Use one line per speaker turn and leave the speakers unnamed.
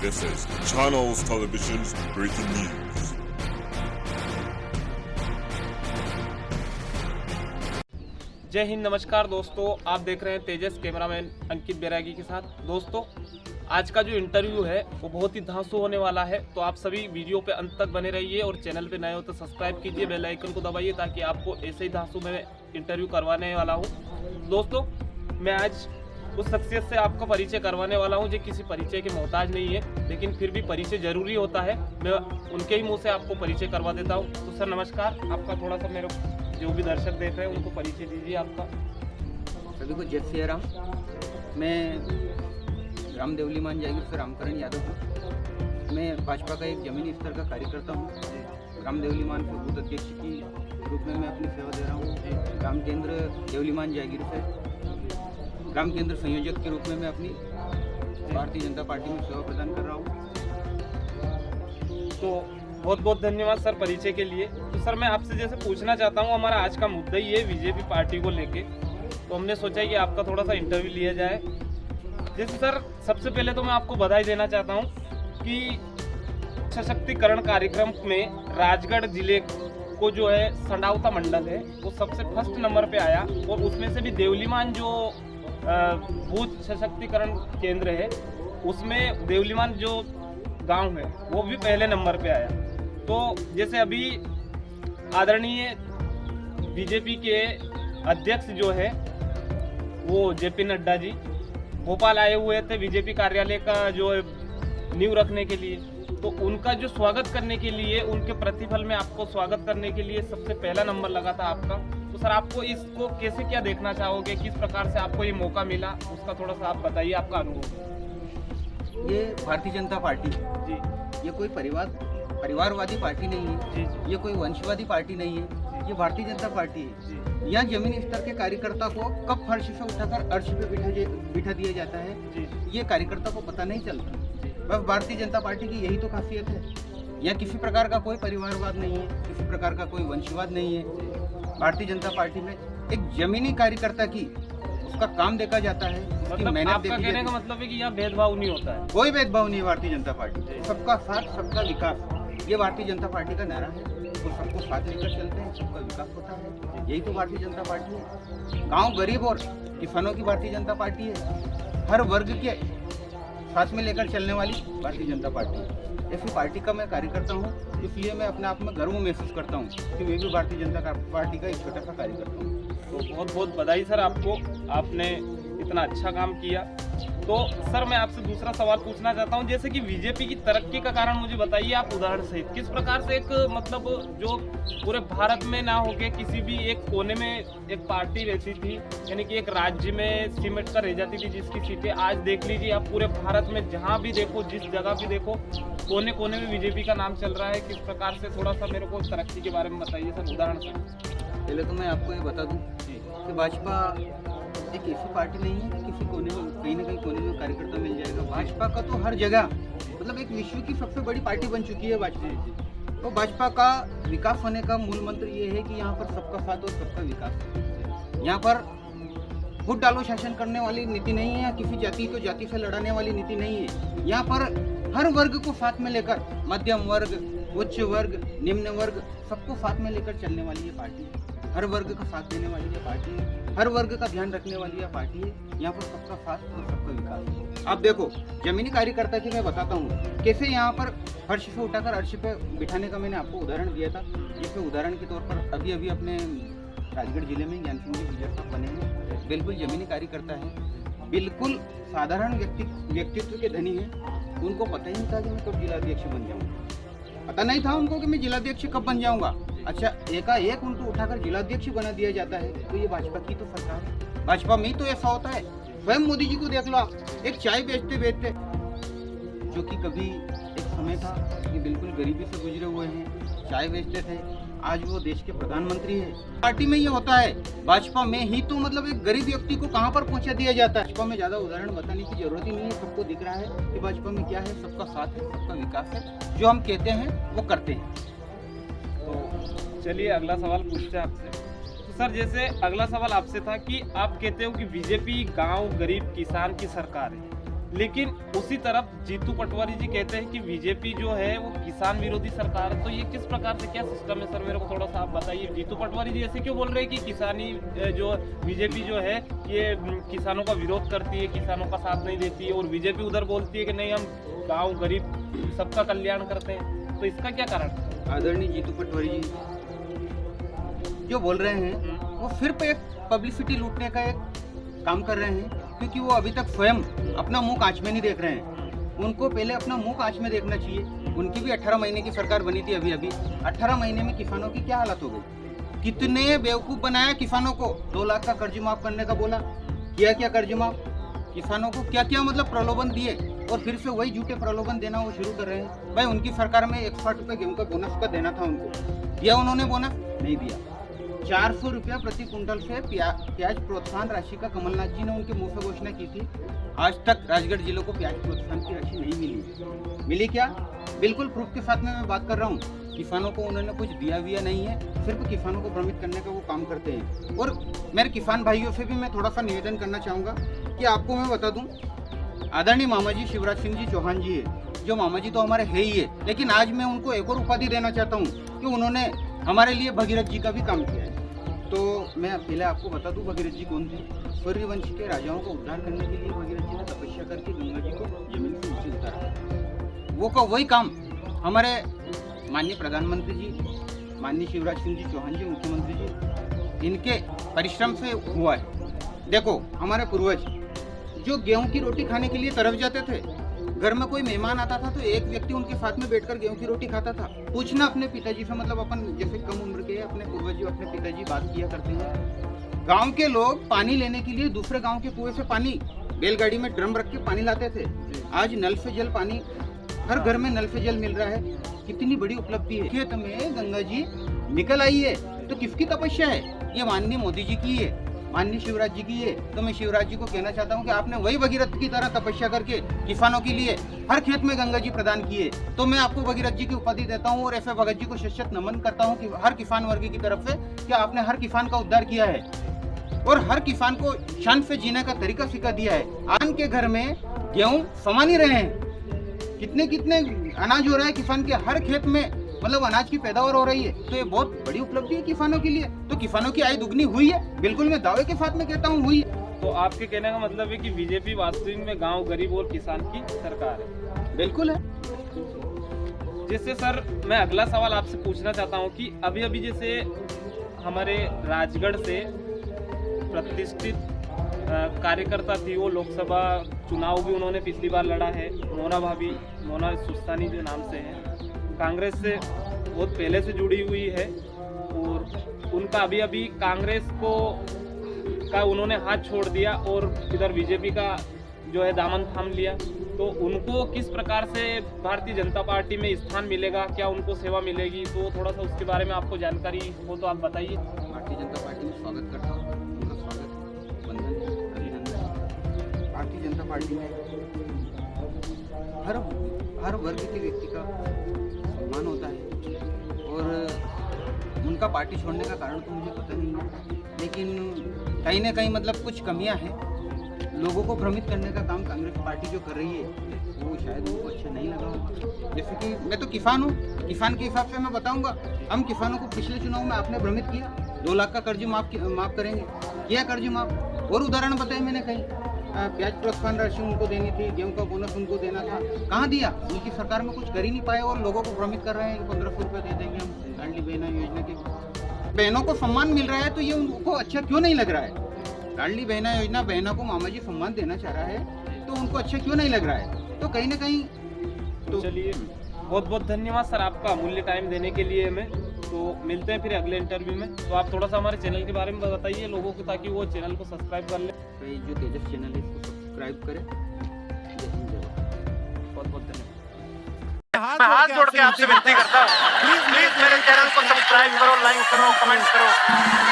This is Channels Television's breaking news.
जय हिंद, नमस्कार दोस्तों। आप देख रहे हैं तेजस, कैमरामैन अंकित बैरागी के साथ। दोस्तों, आज का जो इंटरव्यू है वो बहुत ही धांसू होने वाला है, तो आप सभी वीडियो पे अंत तक बने रहिए और चैनल पे नए हो तो सब्सक्राइब कीजिए, बेल आइकन को दबाइए ताकि आपको ऐसे ही धांसू में इंटरव्यू करवाने वाला हूँ। दोस्तों, मैं आज उस शख्सियत से आपका परिचय करवाने वाला हूँ जो किसी परिचय के मोहताज नहीं है, लेकिन फिर भी परिचय जरूरी होता है। मैं उनके ही मुँह से आपको परिचय करवा देता हूँ। तो सर नमस्कार, आपका थोड़ा सा मेरे जो भी दर्शक देख रहे हैं उनको परिचय दीजिए आपका।
सभी को जय श्री राम। मैं राम देवलीमान जागीर से रामकरण यादव हूँ। मैं भाजपा का एक जमीनी स्तर का कार्यकर्ता हूँ। राम देवलीमान के बूथ अध्यक्ष की रूप में मैं अपनी सेवा दे रहा हूँ। राम केंद्र देवलीमान जागीर से राम केंद्र संयोजक के रूप में मैं अपनी भारतीय जनता पार्टी में सेवा प्रदान कर रहा हूँ।
तो बहुत बहुत धन्यवाद सर परिचय के लिए। तो सर मैं आपसे जैसे पूछना चाहता हूँ, हमारा आज का मुद्दा ही है बीजेपी पार्टी को लेके, तो हमने सोचा कि आपका थोड़ा सा इंटरव्यू लिया जाए। जैसे सर सबसे पहले तो मैं आपको बधाई देना चाहता हूँ कि सशक्तिकरण कार्यक्रम में राजगढ़ जिले को जो है संडावता मंडल है वो सबसे फर्स्ट नंबर पे आया, और उसमें से भी देवलीमान जो बूथ सशक्तिकरण केंद्र है उसमें देवलीमान जो गांव है वो भी पहले नंबर पे आया। तो जैसे अभी आदरणीय बीजेपी के अध्यक्ष जो है वो जेपी नड्डा जी भोपाल आए हुए थे बीजेपी कार्यालय का जो नींव रखने के लिए, तो उनका जो स्वागत करने के लिए, उनके प्रतिफल में आपको स्वागत करने के लिए सबसे पहला नंबर लगा था आपका। तो सर आपको इसको कैसे क्या देखना चाहोगे, किस प्रकार से आपको ये मौका मिला, उसका थोड़ा सा आप बताइए आपका अनुभव।
ये भारतीय जनता पार्टी
जी,
ये कोई परिवारवादी पार्टी नहीं है
जी,
ये कोई वंशवादी पार्टी नहीं है, ये भारतीय जनता पार्टी है।
जी,
यहाँ जमीनी स्तर के कार्यकर्ता को कब फर्श से उठाकर अर्श पे बिठा दिया जाता है,
जी,
ये कार्यकर्ता को पता नहीं चलता। बस भारतीय जनता पार्टी की यही तो खासियत है। यहाँ किसी प्रकार का कोई परिवारवाद नहीं है, किसी प्रकार का कोई वंशवाद नहीं है। भारतीय जनता पार्टी में एक जमीनी कार्यकर्ता की उसका काम देखा जाता है, उसकी
मतलब
मेहनत
आपका
देखी
कहने
जाती
का
है।
मतलब है कि यहाँ भेदभाव नहीं होता है।
कोई भेदभाव नहीं है भारतीय जनता पार्टी, सबका साथ सबका विकास, ये भारतीय जनता पार्टी का नारा है। तो सबको साथ लेकर चलते हैं, सबका विकास होता है, यही तो भारतीय जनता पार्टी है। गांव गरीब और किसानों की भारतीय जनता पार्टी है, हर वर्ग के साथ में लेकर चलने वाली भारतीय जनता पार्टी है। ऐसी पार्टी का मैं कार्यकर्ता हूँ, इसलिए मैं अपने आप में गर्व महसूस करता हूँ कि मैं भी भारतीय जनता पार्टी का एक छोटा सा कार्यकर्ता हूँ।
तो बहुत बहुत बधाई सर आपको, आपने इतना अच्छा काम किया। तो सर मैं आपसे दूसरा सवाल पूछना चाहता हूं, जैसे कि बीजेपी की तरक्की का कारण मुझे बताइए आप उदाहरण सहित, किस प्रकार से एक मतलब जो पूरे भारत में ना होके किसी भी एक कोने में एक पार्टी रहती थी, यानी कि एक राज्य में सिमट कर रह जाती थी जिसकी सीटें, आज देख लीजिए आप पूरे भारत में जहां भी देखो, जिस जगह भी देखो, कोने कोने में बीजेपी का नाम चल रहा है। किस प्रकार से, थोड़ा सा मेरे को तरक्की के बारे में बताइए सर उदाहरण से।
पहले तो मैं आपको ये बता दूं कि भाजपा एक ऐसी पार्टी नहीं है कि किसी कोने में कहीं ना कहीं कोने में कार्यकर्ता मिल जाएगा। भाजपा का तो हर जगह मतलब एक विश्व की सबसे बड़ी पार्टी बन चुकी है भाजपा। तो भाजपा का विकास होने का मूल मंत्र ये है कि यहाँ पर सबका साथ और सबका विकास। यहाँ पर फुट डालो शासन करने वाली नीति नहीं है, किसी जाति को जाति से लड़ाने वाली नीति नहीं है। यहाँ पर हर वर्ग को साथ में लेकर, मध्यम वर्ग, उच्च वर्ग, निम्न वर्ग, सबको साथ में लेकर चलने वाली ये पार्टी है। हर वर्ग का साथ देने वाली ये पार्टी है, हर वर्ग का ध्यान रखने वाली यह पार्टी है। यहाँ पर सबका साथ और सबका विकास। आप देखो, जमीनी कार्यकर्ता की मैं बताता हूँ कैसे यहाँ पर फर्श से उठाकर अर्श पे बिठाने का मैंने आपको उदाहरण दिया था। जिसमें उदाहरण के तौर पर अभी अभी अपने राजगढ़ जिले में ज्ञान सिंह जी विजय साहब बने हैं, बिल्कुल जमीनी कार्यकर्ता है, बिल्कुल साधारण व्यक्तित्व के धनी है। उनको पता ही नहीं था कि मैं कब जिलाध्यक्ष बन जाऊँगा, पता नहीं था उनको कि मैं जिलाध्यक्ष कब बन जाऊँगा। अच्छा, एकाएक उनको उठाकर जिलाध्यक्ष बना दिया जाता है, तो ये भाजपा की तो सरकार है। भाजपा में ही तो ऐसा होता है। स्वयं मोदी जी को देख लो आप, एक चाय बेचते जो कि कभी एक समय था कि बिल्कुल गरीबी से गुजरे हुए हैं, चाय बेचते थे, आज वो देश के प्रधानमंत्री है। पार्टी में ये होता है, भाजपा में ही तो मतलब एक गरीब व्यक्ति को कहाँ पर पहुँचा दिया जाता है। भाजपा में ज्यादा उदाहरण बताने की जरूरत ही नहीं है, सबको दिख रहा है कि भाजपा में क्या है, सबका साथ है, सबका विकास है। जो हम कहते हैं वो करते हैं।
तो चलिए अगला सवाल पूछते हैं आपसे। तो सर जैसे अगला सवाल आपसे था कि आप कहते हो कि बीजेपी गांव गरीब किसान की सरकार है, लेकिन उसी तरफ जीतू पटवारी जी कहते हैं कि बीजेपी जो है वो किसान विरोधी सरकार है। तो ये किस प्रकार से क्या सिस्टम है सर, मेरे को थोड़ा सा आप बताइए। जीतू पटवारी जी ऐसे क्यों बोल रहे हैं कि किसानी जो बीजेपी जो है ये किसानों का विरोध करती है, किसानों का साथ नहीं देती है, और बीजेपी उधर बोलती है कि नहीं हम गाँव गरीब सबका कल्याण करते हैं। तो इसका क्या कारण है?
आदरणीय जीतू पटवारी जी जो बोल रहे हैं वो सिर्फ एक पब्लिसिटी लूटने का एक काम कर रहे हैं, क्योंकि वो अभी तक स्वयं अपना मुंह कांच में नहीं देख रहे हैं। उनको पहले अपना मुंह कांच में देखना चाहिए। उनकी भी 18 महीने की सरकार बनी थी अभी 18 महीने में किसानों की क्या हालत हो गई। कितने बेवकूफ़ बनाया किसानों को। 2 लाख का कर्ज माफ करने का बोला, किया क्या कर्ज माफ, किसानों को क्या क्या मतलब प्रलोभन दिए, और फिर से वही झूठे प्रलोभन देना वो शुरू कर रहे हैं। भाई उनकी सरकार में 160 रुपये गेहूँ का बोनस का देना था, उनको दिया उन्होंने बोनस? नहीं दिया। 400 रुपया प्रति कुंटल से प्याज प्रोत्साहन राशि का कमलनाथ जी ने उनके मुंह से घोषणा की थी। आज तक राजगढ़ जिलों को प्याज प्रोत्साहन की राशि नहीं मिली क्या? बिल्कुल प्रूफ के साथ में मैं बात कर रहा हूँ। किसानों को उन्होंने कुछ दिया नहीं है, सिर्फ किसानों को भ्रमित करने का वो काम करते हैं। और मेरे किसान भाइयों से भी मैं थोड़ा सा निवेदन करना चाहूँगा कि आपको मैं बता दूँ, आदरणीय मामा जी शिवराज सिंह जी चौहान जी है, जो मामा जी तो हमारे है ही है, लेकिन आज मैं उनको एक और उपाधि देना चाहता हूँ कि उन्होंने हमारे लिए भगीरथ जी का भी काम किया है। तो मैं पहले आपको बता दूं भगीरथ जी कौन थे। सूर्यवंश के राजाओं को उद्धार करने के लिए भगीरथ जी ने तपस्या करके गंगा जी को जमीन से नीचे उतारा। वो का वही काम हमारे माननीय प्रधानमंत्री जी, माननीय शिवराज सिंह जी चौहान जी मुख्यमंत्री जी, इनके परिश्रम से हुआ है। देखो हमारे पूर्वज जो गेहूं की रोटी खाने के लिए तरफ जाते थे, घर में कोई मेहमान आता था तो एक व्यक्ति उनके साथ में बैठकर गेहूं की रोटी खाता था। पूछना अपने पिताजी से, मतलब अपन जैसे कम उम्र के अपने पूर्वज अपने पिताजी बात किया करते हैं। गांव के लोग पानी लेने के लिए दूसरे गांव के कुएं से पानी बैलगाड़ी में ड्रम रख के पानी लाते थे। आज नल से जल पानी, हर घर में नल से जल मिल रहा है। कितनी बड़ी उपलब्धि है। खेत में गंगा जी निकल आई है तो किसकी तपस्या है? ये माननीय मोदी जी की है, माननीय शिवराज जी की है। तो मैं शिवराज जी को कहना चाहता हूँ कि आपने वही भगीरथ की तरह तपस्या करके किसानों के लिए हर खेत में गंगा जी प्रदान किए। तो मैं आपको भगीरथ जी की उपाधि देता हूँ और ऐसे भगत जी को शत नमन करता हूँ कि हर किसान वर्ग की तरफ से कि आपने हर किसान का उद्धार किया है और हर किसान को शान से जीने का तरीका सिखा दिया है। आन के घर में गेहूं समा नहीं रहे हैं, कितने कितने अनाज हो रहा है किसान के, हर खेत में मतलब अनाज की पैदावार हो रही है। तो ये बहुत बड़ी उपलब्धि है किसानों के लिए। तो किसानों की आय दुगनी हुई है, बिल्कुल मैं दावे के साथ में कहता हूँ हुई है।
तो आपके कहने का मतलब है कि बीजेपी वास्तविक में गांव गरीब और किसान की सरकार है?
बिल्कुल है।
जैसे सर मैं अगला सवाल आपसे पूछना चाहता हूँ कि अभी अभी जैसे हमारे राजगढ़ से प्रतिष्ठित कार्यकर्ता थी, वो लोकसभा चुनाव भी उन्होंने पिछली बार लड़ा है, मोना भाभी, मोना सुस्तानी जो नाम से है, कांग्रेस से बहुत पहले से जुड़ी हुई है और उनका अभी अभी कांग्रेस का उन्होंने हाथ छोड़ दिया और इधर बीजेपी का जो है दामन थाम लिया। तो उनको किस प्रकार से भारतीय जनता पार्टी में स्थान मिलेगा, क्या उनको सेवा मिलेगी? तो थोड़ा सा उसके बारे में आपको जानकारी हो तो आप बताइए।
भारतीय जनता पार्टी में स्वागत करता हूँ, उनका स्वागत, वंदन, अभिनंदन। भारतीय जनता पार्टी में हर वर्ग के व्यक्ति का सम्मान होता है और उनका पार्टी छोड़ने का कारण तो मुझे पता नहीं है, लेकिन कहीं ना कहीं मतलब कुछ कमियां हैं। लोगों को भ्रमित करने का काम कांग्रेस पार्टी जो कर रही है वो शायद उनको अच्छा नहीं लगा होगा। जैसे कि मैं तो किसान हूँ, किसान के हिसाब से मैं बताऊंगा। हम किसानों को पिछले चुनाव में आपने भ्रमित किया, 2 लाख का कर्ज माफ करेंगे, किया कर्ज माफ। और उदाहरण बताए मैंने कहीं, प्याज प्रोत्साहन राशि उनको देनी थी, गेहूं का बोनस उनको देना था, कहाँ दिया? उनकी सरकार में कुछ कर ही नहीं पाए और लोगों को भ्रमित कर रहे हैं 1500 रुपये दे देंगे हम लाडली बहना योजना के। बहनों को सम्मान मिल रहा है तो ये उनको अच्छा क्यों नहीं लग रहा है? लाडली बहना योजना, बहनों को मामा जी सम्मान देना चाह रहा है तो उनको अच्छा क्यों नहीं लग रहा है? तो कहीं ना कहीं तो
चलिए, बहुत बहुत धन्यवाद सर आपका अमूल्य टाइम देने के लिए हमें। तो मिलते हैं फिर अगले इंटरव्यू में। तो आप थोड़ा सा हमारे चैनल के बारे में बताइए लोगों को, ताकि वो चैनल को सब्सक्राइब कर लें।
तो ये जो तेजस चैनल है इसको सब्सक्राइब करें।
बहुत बहुत धन्यवाद।
मैं हाथ जोड़ के आपसे विनती करता हूँ, प्लीज मेरे चैनल को सब्सक्राइब करो, लाइक करो, कमेंट करो।